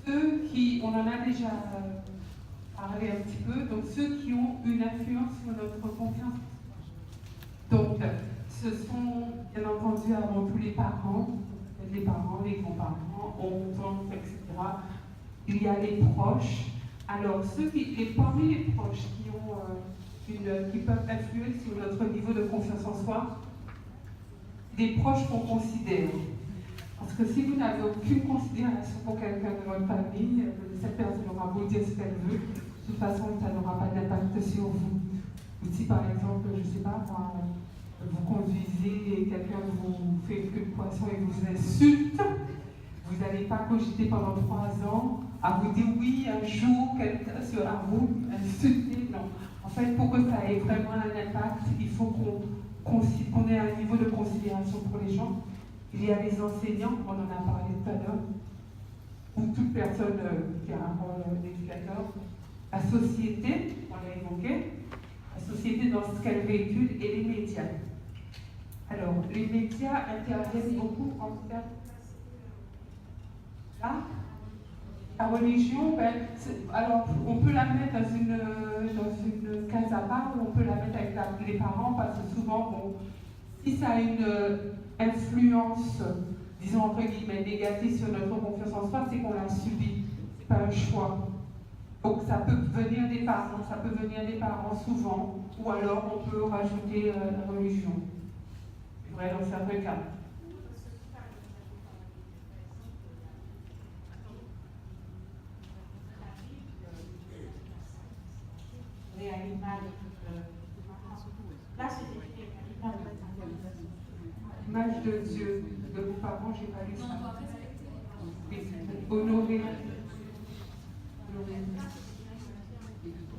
ceux qui, on en a déjà parlé un petit peu, donc ceux qui ont une influence sur notre confiance. Donc, ce sont bien entendu avant tout les parents, les grands-parents, oncles, etc. Il y a les proches. Alors, parmi les proches qui peuvent influer sur notre niveau de confiance en soi, des proches qu'on considère. Parce que si vous n'avez aucune considération pour quelqu'un de votre famille, cette personne aura beau dire ce qu'elle veut, de toute façon, ça n'aura pas d'impact sur vous. Ou si par exemple, je ne sais pas, vous conduisez et quelqu'un vous fait une queue de poisson et vous insulte, vous n'allez pas cogiter pendant 3 ans à vous dire oui, un jour, quelqu'un sera vous insulter. Non. En fait, pour que ça ait vraiment un impact, il faut qu'on ait un niveau de considération pour les gens. Il y a les enseignants, on en a parlé tout à l'heure, ou toute personne qui a un rôle d'éducateur. La société, on l'a évoqué, la société dans ce qu'elle véhicule et les médias. Alors, les médias interviennent beaucoup en termes. Là, la religion, alors on peut la mettre dans une case à part, ou on peut la mettre avec les parents, parce que souvent, bon, si ça a une influence, disons entre guillemets, négative sur notre confiance en soi, c'est qu'on l'a subi, c'est pas un choix. Donc ça peut venir des parents souvent, ou alors on peut rajouter la religion. C'est vrai dans certains cas. L'image de Dieu, de vos parents, j'ai pas lu ça. Honorer.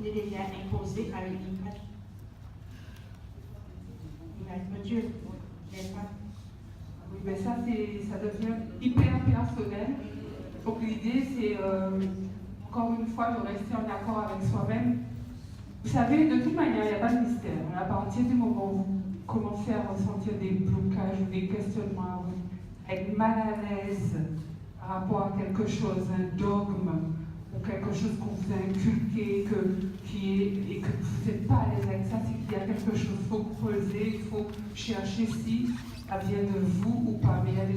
Il est déjà imposé par une image de Dieu. Oui, mais ça devient hyper personnel. Donc l'idée, c'est encore une fois de rester en accord avec soi-même. Vous savez, de toute manière, il n'y a pas de mystère. À partir du moment où vous commencez à ressentir des blocages ou des questionnements, être mal à l'aise par rapport à quelque chose, un dogme, ou quelque chose qu'on vous a inculqué, et que vous n'êtes pas à l'aise avec ça, c'est qu'il y a quelque chose, il faut creuser, il faut chercher si ça vient de vous ou pas. Mais il y a des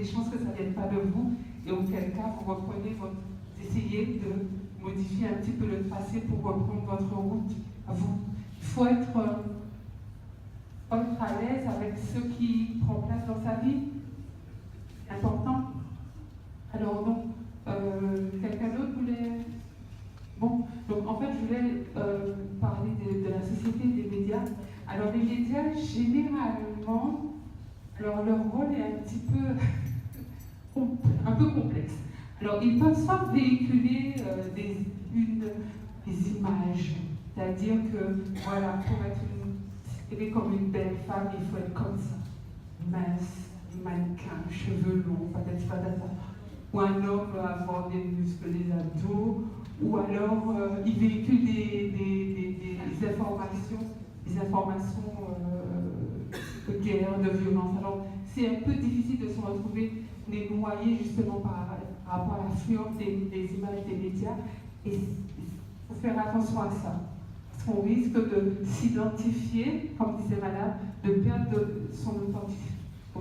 chances que ça ne vienne pas de vous, et auquel cas vous reprenez essayez de modifier un petit peu le tracé pour reprendre votre route à vous. Il faut être à l'aise avec ce qui prend place dans sa vie. C'est important. Alors donc, quelqu'un d'autre voulait... Bon, donc en fait, je voulais parler de la société des médias. Alors les médias, généralement, alors leur rôle est un petit peu, un peu complexe. Alors ils peuvent soit véhiculer des images, c'est-à-dire que, voilà, pour être comme une belle femme, il faut être comme ça, mince, mannequin, cheveux longs, patati patata. Ou un homme avoir des muscles, des abdos, ou alors il véhicule des informations de guerre, de violence. Alors c'est un peu difficile de se retrouver noyé justement par rapport à l'influence des images des médias, et il faut faire attention à ça. Parce qu'on risque de s'identifier, comme disait Madame, de perdre son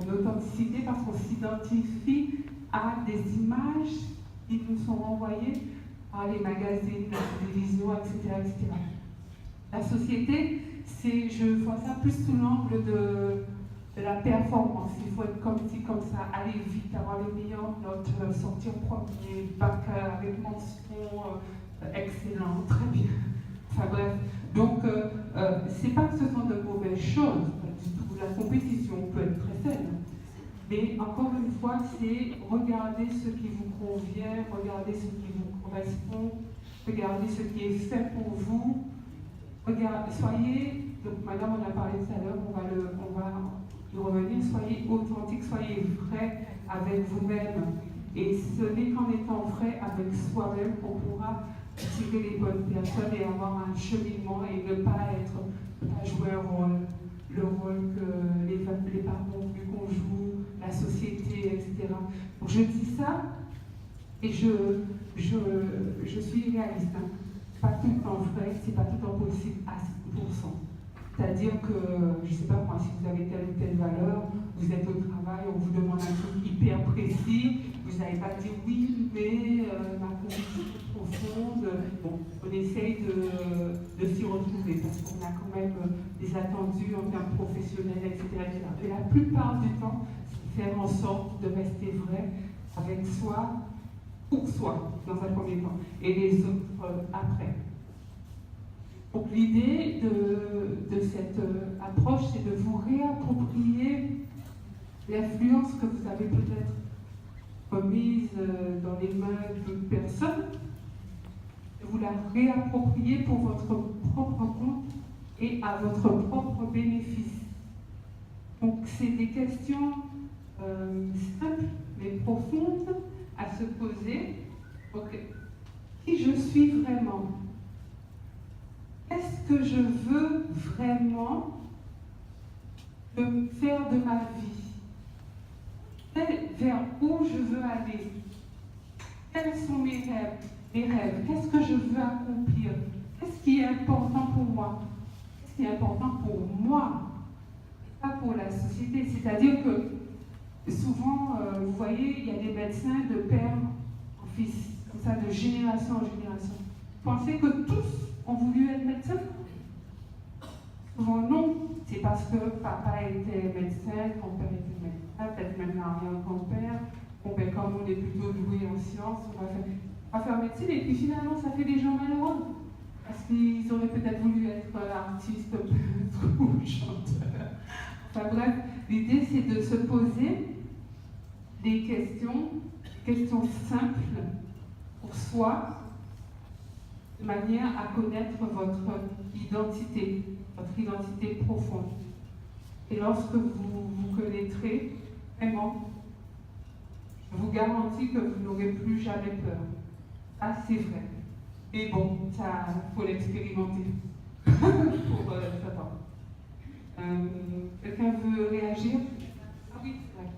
authenticité parce qu'on s'identifie à des images qui nous sont renvoyées par les magazines, la télévision, etc., etc. La société, je vois ça plus sous l'angle de la performance. Il faut être comme ci, comme ça, aller vite, avoir les meilleures notes, sortir premier, bac avec mention, excellent, très bien. Enfin bref, donc c'est pas que ce sont de mauvaises choses, pas du tout. La compétition peut être très saine. Mais encore une fois, c'est regarder ce qui vous convient, regarder ce qui vous correspond, regarder ce qui est fait pour vous. Soyez, donc madame on a parlé tout à l'heure, on va y revenir, soyez authentique, soyez vrai avec vous-même. Et ce n'est qu'en étant vrai avec soi-même qu'on pourra attirer les bonnes personnes et avoir un cheminement et ne pas jouer un rôle, le rôle que les parents ont voulu qu'on joue, la société, etc. Donc je dis ça Et je suis réaliste. Hein. Pas tout le temps vrai, c'est pas tout le temps possible à 100%. C'est-à-dire que, je ne sais pas moi, si vous avez telle ou telle valeur, vous êtes au travail, on vous demande un truc hyper précis, vous n'allez pas dire oui, mais ma conviction profonde. Bon, on essaye de s'y retrouver parce qu'on a quand même des attendus en termes professionnels, etc., etc. Mais la plupart du temps, c'est faire en sorte de rester vrai avec soi, pour soi, dans un premier temps, et les autres après. Donc l'idée de cette approche, c'est de vous réapproprier l'influence que vous avez peut-être remise dans les mains d'autres personnes, de vous la réapproprier pour votre propre compte et à votre propre bénéfice. Donc c'est des questions simples mais profondes à se poser. Donc, qui je suis vraiment? Qu'est-ce que je veux vraiment faire de ma vie? Vers où je veux aller? Quels sont mes rêves? Qu'est-ce que je veux accomplir? Qu'est-ce qui est important pour moi? Qu'est-ce qui est important pour moi? Pas pour la société. C'est-à-dire que souvent, vous voyez, il y a des médecins de père en fils, comme ça, de génération en génération. Pensez que tous ont voulu être médecin? Souvent non, c'est parce que papa était médecin, grand-père était médecin, peut-être même l'arrière-grand-père. Bon, ben, comme on est plutôt doué en sciences, on va faire médecine et puis finalement ça fait des gens malheureux. Parce qu'ils auraient peut-être voulu être artistes, peintres ou chanteurs. Enfin bref, l'idée c'est de se poser des questions simples pour soi, de manière à connaître votre identité profonde. Et lorsque vous vous connaîtrez, vraiment, je vous garantis que vous n'aurez plus jamais peur. Ah, c'est vrai. Et bon, ça, faut l'expérimenter pour s'attendre. Quelqu'un veut réagir? Ah oui, c'est vrai.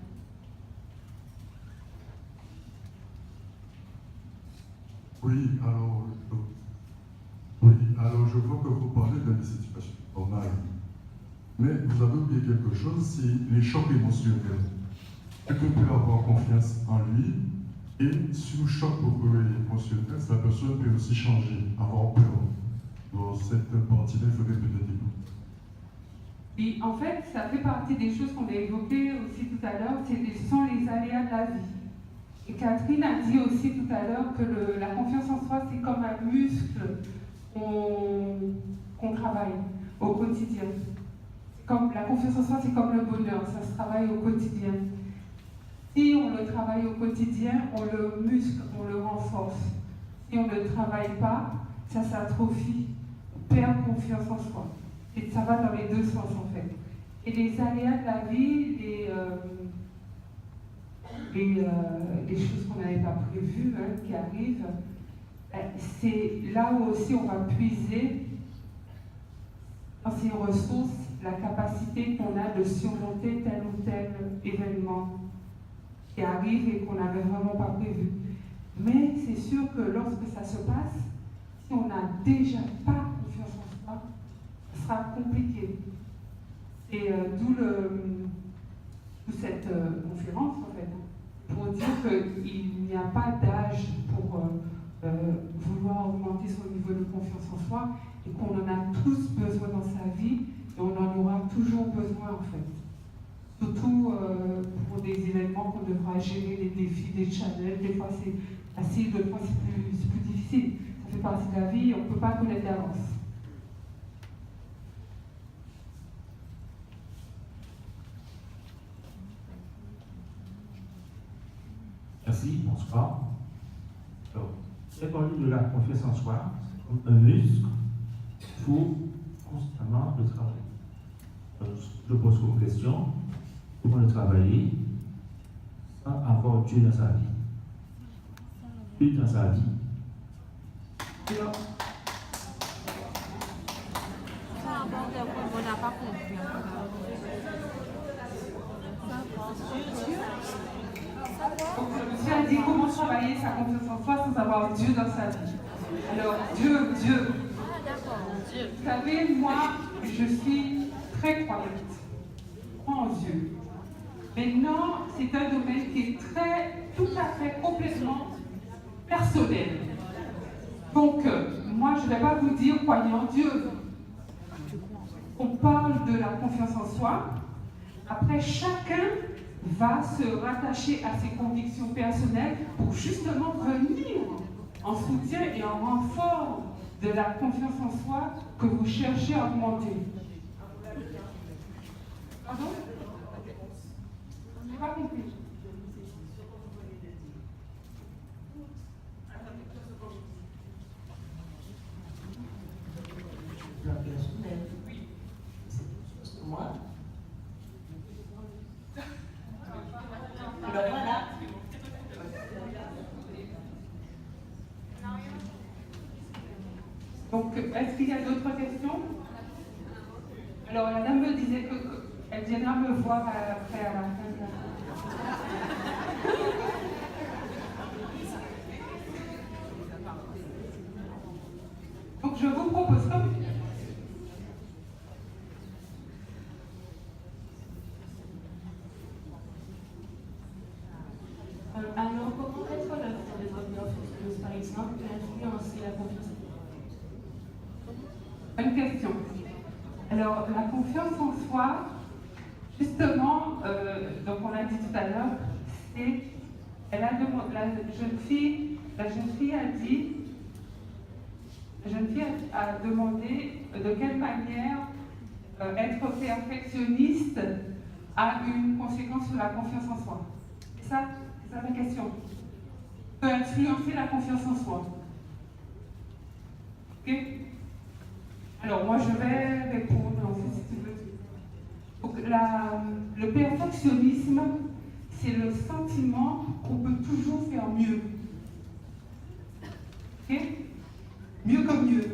Alors je vois que vous parlez de la situation normale. Mais vous avez oublié quelque chose, c'est les chocs émotionnels. Quelqu'un peut avoir confiance en lui, et sous choc émotionnel, la personne peut aussi changer, avoir peur. Donc cette partie-là, il faudrait peut-être écouter. Et en fait, ça fait partie des choses qu'on a évoquées aussi tout à l'heure, ce sont les aléas de la vie. Et Catherine a dit aussi tout à l'heure que la confiance en soi, c'est comme un muscle qu'on travaille au quotidien. La confiance en soi, c'est comme le bonheur, ça se travaille au quotidien. Si on le travaille au quotidien, on le muscle, on le renforce. Si on ne le travaille pas, ça s'atrophie, on perd confiance en soi. Et ça va dans les deux sens en fait. Et les aléas de la vie, les choses qu'on n'avait pas prévues, qui arrivent, c'est là où aussi on va puiser dans ces ressources la capacité qu'on a de surmonter tel ou tel événement qui arrive et qu'on n'avait vraiment pas prévu. Mais c'est sûr que lorsque ça se passe, si on n'a déjà pas confiance en soi, ce sera compliqué. Et d'où cette conférence en fait, pour dire qu'il n'y a pas d'âge pour vouloir augmenter son niveau de confiance en soi et qu'on en a tous besoin dans sa vie et on en aura toujours besoin en fait. Surtout pour des événements qu'on devra gérer, les défis, des challenges, des fois c'est facile, des fois c'est plus difficile. Ça fait partie de la vie, on ne peut pas connaître d'avance. Merci, bonsoir. Alors, j'ai parlé de la confiance en soi, c'est comme un muscle, il faut constamment le travailler. Alors, je pose une question, comment le travailler sans avoir Dieu dans sa vie? Dieu dans sa vie. Alors, on n'a pas compris. monsieur a dit comment travailler sa confiance chance d'avoir Dieu dans sa vie. Alors, Dieu. Vous savez, moi, je suis très croyante. Je crois en Dieu. Maintenant, c'est un domaine qui est tout à fait, complètement personnel. Donc, moi, je ne vais pas vous dire croyez en Dieu. On parle de la confiance en soi. Après, chacun va se rattacher à ses convictions personnelles pour justement venir en soutien et en renfort de la confiance en soi que vous cherchez à augmenter. Pardon? Je n'ai pas compris. Oui. C'est moi. Alors voilà. Donc, est-ce qu'il y a d'autres questions? Alors, la dame me disait qu'elle viendra me voir après à la fin de la... Donc, je vous propose comme... Alors, comment être l'œuvre de votre offre, par exemple, peut influencer la confiance? Bonne question. Alors, la confiance en soi, justement, donc on l'a dit tout à l'heure, c'est, la jeune fille a demandé de quelle manière être perfectionniste a une conséquence sur la confiance en soi. C'est ça la question. Peut influencer la confiance en soi. Ok? Alors, moi, je vais répondre ensuite, si tu veux. Donc, le perfectionnisme, c'est le sentiment qu'on peut toujours faire mieux. Ok? Mieux comme mieux.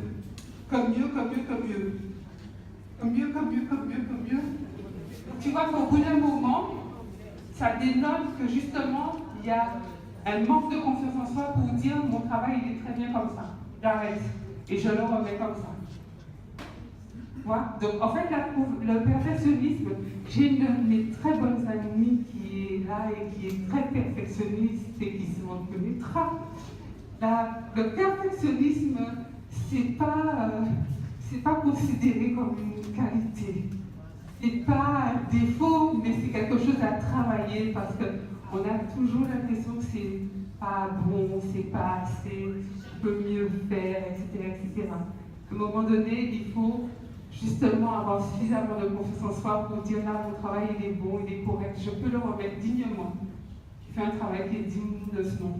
Comme mieux, comme mieux, comme mieux. Comme mieux, comme mieux, comme mieux, comme mieux. Donc, tu vois qu'au bout d'un moment, ça dénote que justement, il y a un manque de confiance en soi pour dire mon travail il est très bien comme ça. J'arrête. Et je le remets comme ça. Donc, en fait, le perfectionnisme, j'ai une de mes très bonnes amies qui est là et qui est très perfectionniste et qui se reconnaîtra. Le perfectionnisme, c'est pas considéré comme une qualité. C'est pas un défaut, mais c'est quelque chose à travailler parce qu'on a toujours l'impression que c'est pas bon, c'est pas assez, je peux mieux faire, etc., etc. À un moment donné, il faut justement avoir suffisamment de confiance en soi pour dire là, mon travail il est bon, il est correct, je peux le remettre dignement. Je fais un travail qui est digne de ce nom.